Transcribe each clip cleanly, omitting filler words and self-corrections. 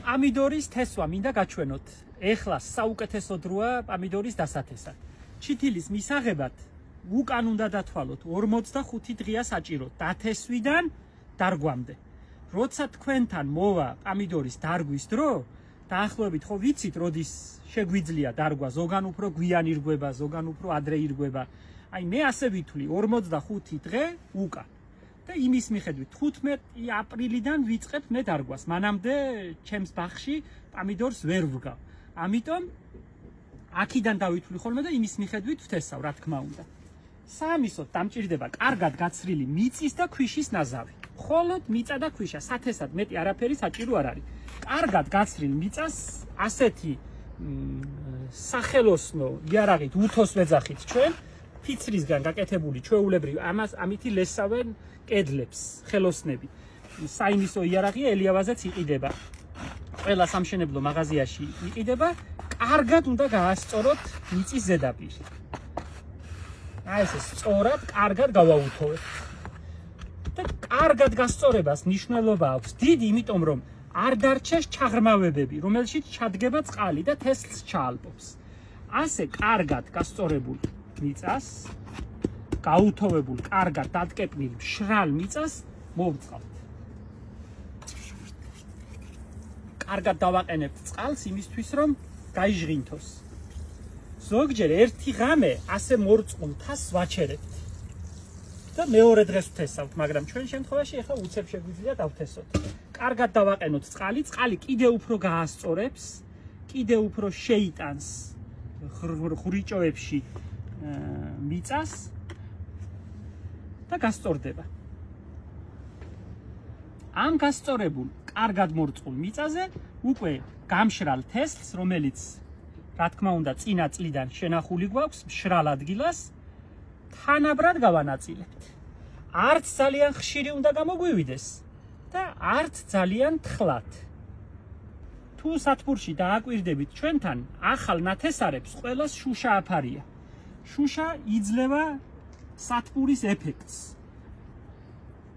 Პამიდორის თესვა მინდა გაჩვენოთ. ეხლა საუკეთესო დროა პამიდორის დასათესად. ჩითილის მისაღებად უკან უნდა დათვალოთ 45 დღეა საჭიროთ დათესვიდან დარგვამდე. როცა თქვენთან მოვა პამიდორის დარგვის დრო, დაახლოებით ხო ვიცით, როდის შეგვიძლია დარგვა, ზოგან უფრო გვიან ირგვება, ზოგან უფრო ადრე ირგვება. აი მე ასე ვითვლი 45 დღე უკან. და იმის მიხედვით 15 აპრილიდან ვიწყებ მე დარგვას. მანამდე ჩემს ბაღში პამიდორს ვერ ვგავ. ამიტომ აქიდან დავითვლი ხოლმე და იმის მიხედვით ვთესავ, რა თქმა უნდა. საამისოდ დამჭირდება კარგად გაცრილი მიწის და ქვიშის ნაზავი. მხოლოდ მიწა და ქვიშა, სათესად მეტი არაფერი საჭირო არ არის. კარგად გაცრილ მიწას ასეთი სახელოსნო იარაღით უთოს ვეძახით ჩვენ, ფიცრისგან გაკეთებული ჩვეულებრივ ამითი ლესავენ კედლებს, ხელოსნები. საინისო იარაღია ელიავაზეც იყიდება. ყველა სამშენებლო მაღაზიაში იყიდება, კარგად უნდა გაასწოროთ მიწის ზედაპირი. აი ეს სწორად, კარგად გავაუთოვებთ. და კარგად გასწორებას მნიშვნელობა აქვს დიდი, იმიტომ რომ არ დარჩეს ჩაღრმავებები, რომელშიც ჩადგება წყალი და თესლს ჩაალპობს. ასე კარგად გასწორებულ მიწას, გაუთოვებულ, კარგად დატკეპნილ მშრალ მიწას მოვწყავთ. კარგად დავაყენებთ წყალს იმისთვის, რომ გაიჟღინთოს. ზოგჯერ ერთი ღამე ასე მორწყულ თასს ვაჩერებთ. და მეორე დღეს ვთესავთ, მაგრამ ჩვენ შემთხვევაში ახლა უცებ შეგვიძლია დავთესოთ. კარგად დავაყენოთ წყალი, წყალი კიდე უფრო გაასწორებს, კიდე უფრო შეიტანს ხრიჭოებში მიწას და გასწორდება. ამ გასწორებულ, კარგად მორწყულ მიწაზე უკვე გამშრალ თესლს, რომელიც რა თქმა უნდა წინა წლიდან შენახული გვაქვს მშრალ ადგილას, თანაბრად გავანაწილებთ. არც ძალიან ხშირი უნდა გამოგვივიდეს და არც ძალიან თხლად. თუ სათბურში დააკვირდებით ჩვენთან, ახალ ნათესარებს ყველას შუშა აფარია. შუშა იძლევა სათბურის ეფექტს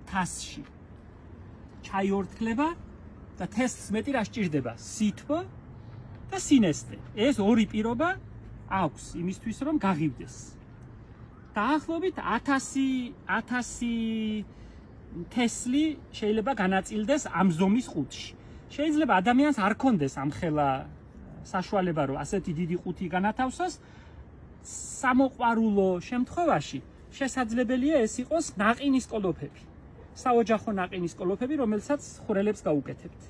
თასში. ჩაიორთქლება და თესლს მეტი რა სჭირდება? სითბო და სინესტე. ეს ორი პირობა აქვს იმისთვის, რომ გაღივდეს. დაახლოებით 1000 თესლი შეიძლება განაწილდეს ამ ზომის ყუთში. შეიძლება ადამიანს არ კონდეს ამხელა საშუალება, რომ ასეთი დიდი ყუთი განათავსოს. სამოყვარულო შემთხვევაში შესაძლებელია ეს იყოს ნაყინის კოლოფები. საოჯახო ნაყინის კოლოფები, რომელსაც ხვრელებს გაუკეთებთ.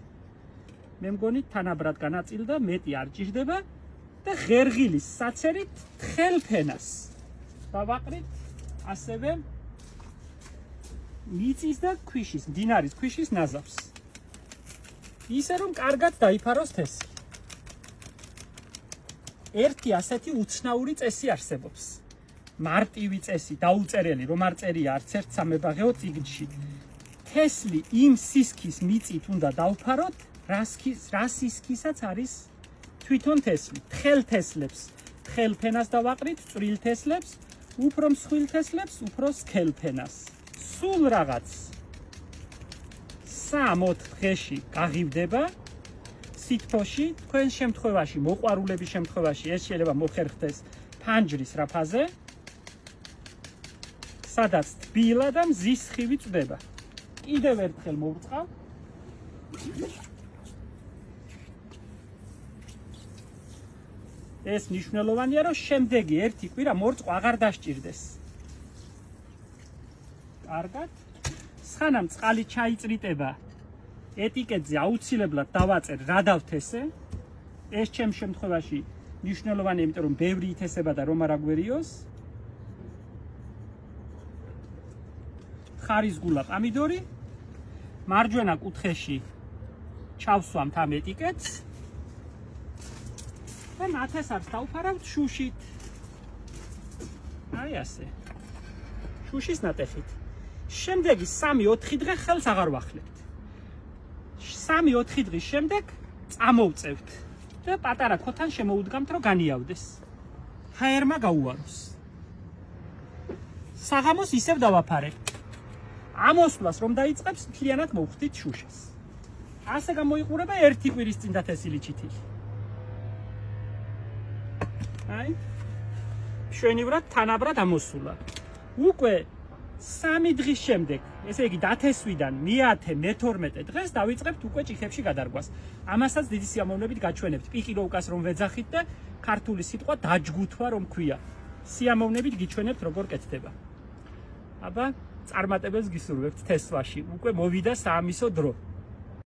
მე მგონი თანაბრად განაწილდა, მეტი არ ჭირდება და ღერღილის საცერით თხელფენას დავაყრით ასევე მიწის და ქვიშის, მდინარის ქვიშის ნაზავს. ისე რომ კარგად დაიფაროს თესლი. ერთი ასეთი უცნაური წესი არსებობს. მარტივი წესი, დაუწერელი, რომ არ წერია არც ერთ სამებაღეო წიგნში. თესლი იმ სისქის მიწით უნდა დავფაროთ, რა სისქისაც არის თვითონ თესლი. თხელ თესლებს თხელფენას დავაყრით, წვრილ თესლებს, უფრო მსხვილ თესლებს, უფრო სქელფენას. სულ რაღაც 3-4 დღეში გაღივდება სითბოში, თქვენ შემთხვევაში, მოყვარულების შემთხვევაში ეს შეიძლება მოხერხდეს ფანჯრის რაფაზე, სადაც თბილა და მზის სხივი წვდება. კიდევ ერთხელ მოვწყავ. ეს მნიშვნელოვანია, რომ შემდეგი ერთი კვირა მორწყვა აღარ დასჭირდეს. კარგად. სანამ წყალი ჩაიწრიტება, ეტიკეტზე აუცილებლად დავაწერ რა დავთესე. ეს ჩემს შემთხვევაში მნიშვნელოვანია, იმიტომ რომ ბევრი ითესება და რომ არ აგვერიოს. ხარისგულა პამიდორი. მარჯვენა კუთხეში ჩავსვამთ ამ ეტიკეტს. და ნათესარს დავფარავთ შუშით. აი ასე. შუშის ნატეხით. შემდეგი 3-4 დღე ხელს აღარ ვახლებთ. 3-4 დღის შემდეგ წამოვწევთ და პატარა ქოთან შემოუდგამთ, რომ განიავდეს. ჰაერმა გაუაროს. საღამოს ისევ დავაფარებთ. ამოსვლას რომ დაიწყებს, მთლიანად მოვხდით შუშას. ასე გამოიყურება ერთი კვირის წინ დათესილი ჩითილი. აი შვენივრად თანაბრად ამოსულა. უკვე 3 დღის შემდეგ, ესე იგი დათესვიდან მე-10, მე-12 დღეს დავიწყებთ უკვე ჭიქებში გადარგვას. ამასაც დიდი სიამოვნებით გაჩვენებთ. პიკი როუკას რომ ვეძახით და ქართული სიტყვა დაჯგუთვა რომ ქვია. სიამოვნებით გიჩვენებთ როგორ კეთდება. აბა წარმატებელს გისურვებთ თესვაში. უკვე მოვიდა საამისო დრო.